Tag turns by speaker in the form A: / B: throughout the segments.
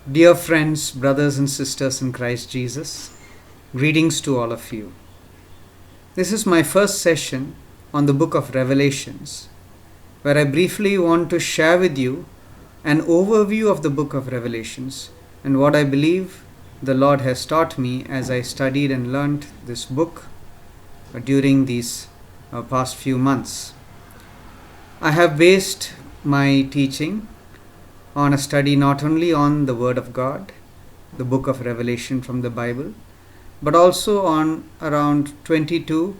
A: Dear friends, brothers and sisters in Christ Jesus, greetings to all of you. This is my first session on the book of Revelations, where I briefly want to share with you an overview of the book of Revelations and what I believe the Lord has taught me as I studied and learned this book during these past few months. I have based my teaching on a study not only on the Word of God, the book of Revelation from the Bible, but also on around 22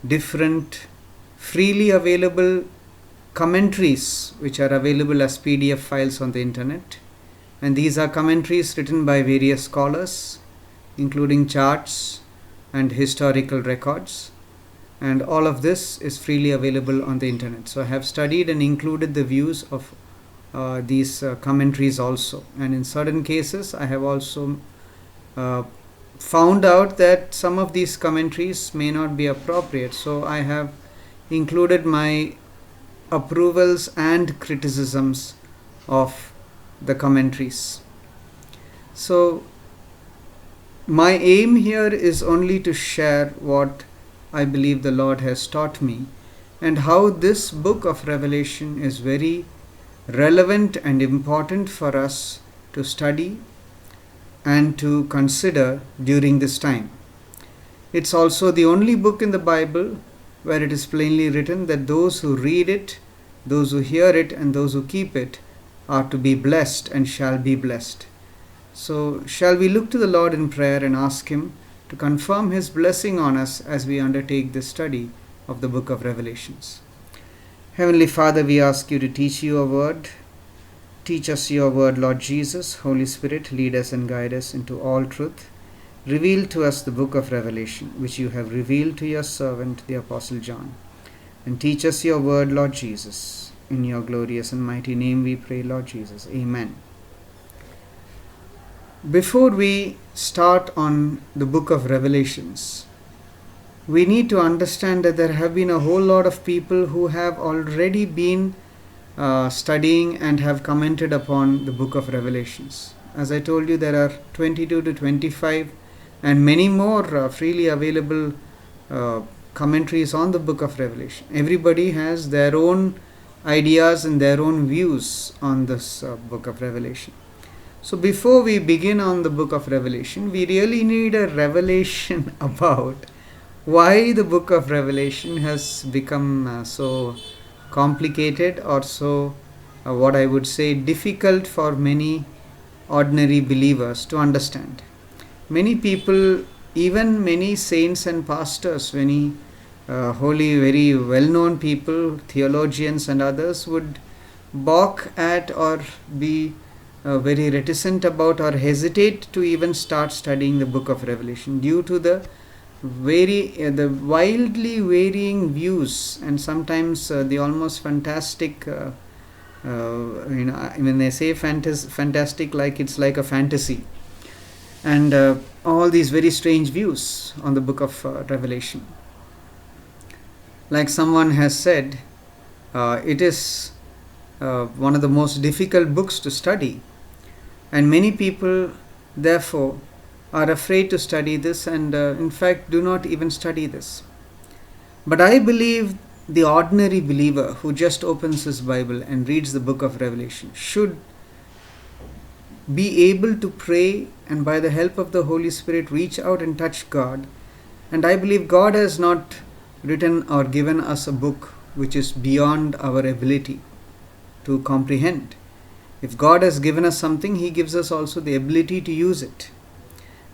A: different freely available commentaries which are available as PDF files on the internet. And these are commentaries written by various scholars, including charts and historical records. And all of this is freely available on the internet. So I have studied and included the views of these commentaries also, and in certain cases I have also found out that some of these commentaries may not be appropriate, so I have included my approvals and criticisms of the commentaries. So my aim here is only to share what I believe the Lord has taught me and how this book of Revelation is very relevant and important for us to study and to consider during this time. It's also the only book in the Bible where it is plainly written that those who read it, those who hear it, and those who keep it are to be blessed and shall be blessed. So shall we look to the Lord in prayer and ask Him to confirm His blessing on us as we undertake this study of the book of Revelations. Heavenly Father, we ask you to teach your word. Teach us your word, Lord Jesus. Holy Spirit, lead us and guide us into all truth. Reveal to us the book of Revelation, which you have revealed to your servant, the Apostle John. And teach us your word, Lord Jesus. In your glorious and mighty name we pray, Lord Jesus. Amen. Before we start on the book of Revelations, we need to understand that there have been a whole lot of people who have already been studying and have commented upon the book of Revelations. As I told you, there are 22 to 25 and many more freely available commentaries on the book of Revelation. Everybody has their own ideas and their own views on this book of Revelation. So before we begin on the book of Revelation, we really need a revelation about why the book of Revelation has become so complicated or so what I would say difficult for many ordinary believers to understand. Many people, even many saints and pastors, many holy, very well-known people, theologians and others would balk at or be very reticent about or hesitate to even start studying the book of Revelation due to the wildly varying views and sometimes the almost fantastic when they say fantastic, like it's like a fantasy, and all these very strange views on the book of Revelation. Like someone has said, it is one of the most difficult books to study, and many people therefore are afraid to study this and in fact do not even study this. But I believe the ordinary believer who just opens his Bible and reads the book of Revelation should be able to pray and by the help of the Holy Spirit reach out and touch God. And I believe God has not written or given us a book which is beyond our ability to comprehend. If God has given us something, He gives us also the ability to use it.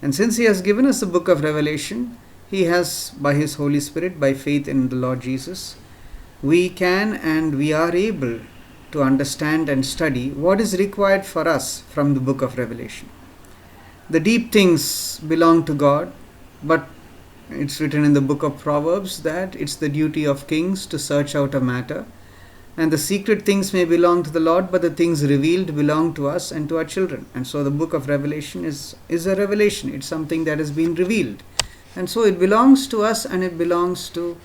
A: And since He has given us the book of Revelation, He has, by His Holy Spirit, by faith in the Lord Jesus, we can and we are able to understand and study what is required for us from the book of Revelation. The deep things belong to God, but it's written in the book of Proverbs that it's the duty of kings to search out a matter. And the secret things may belong to the Lord, but the things revealed belong to us and to our children. And so the book of Revelation is a revelation. It's something that has been revealed. And so it belongs to us and it belongs to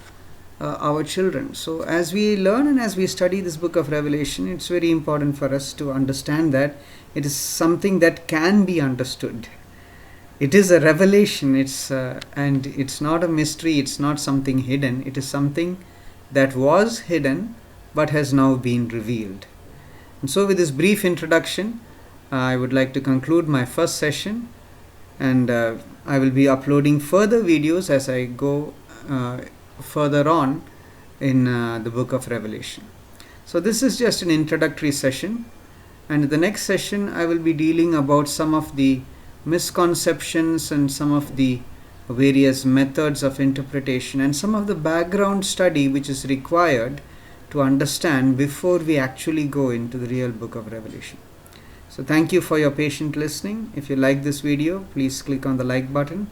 A: our children. So as we learn and as we study this book of Revelation, it's very important for us to understand that it is something that can be understood. It is a revelation. And it's not a mystery. It's not something hidden. It is something that was hidden but has now been revealed. And so with this brief introduction, I would like to conclude my first session, and I will be uploading further videos as I go further on in the book of Revelation. So this is just an introductory session, and the next session I will be dealing about some of the misconceptions and some of the various methods of interpretation and some of the background study which is required to understand before we actually go into the real book of Revelation. So thank you for your patient listening. If you like this video, please click on the like button.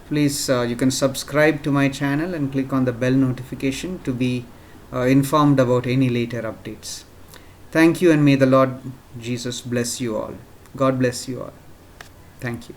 A: Please, you can subscribe to my channel and click on the bell notification to be informed about any later updates. Thank you, and may the Lord Jesus bless you all. God bless you all. Thank you.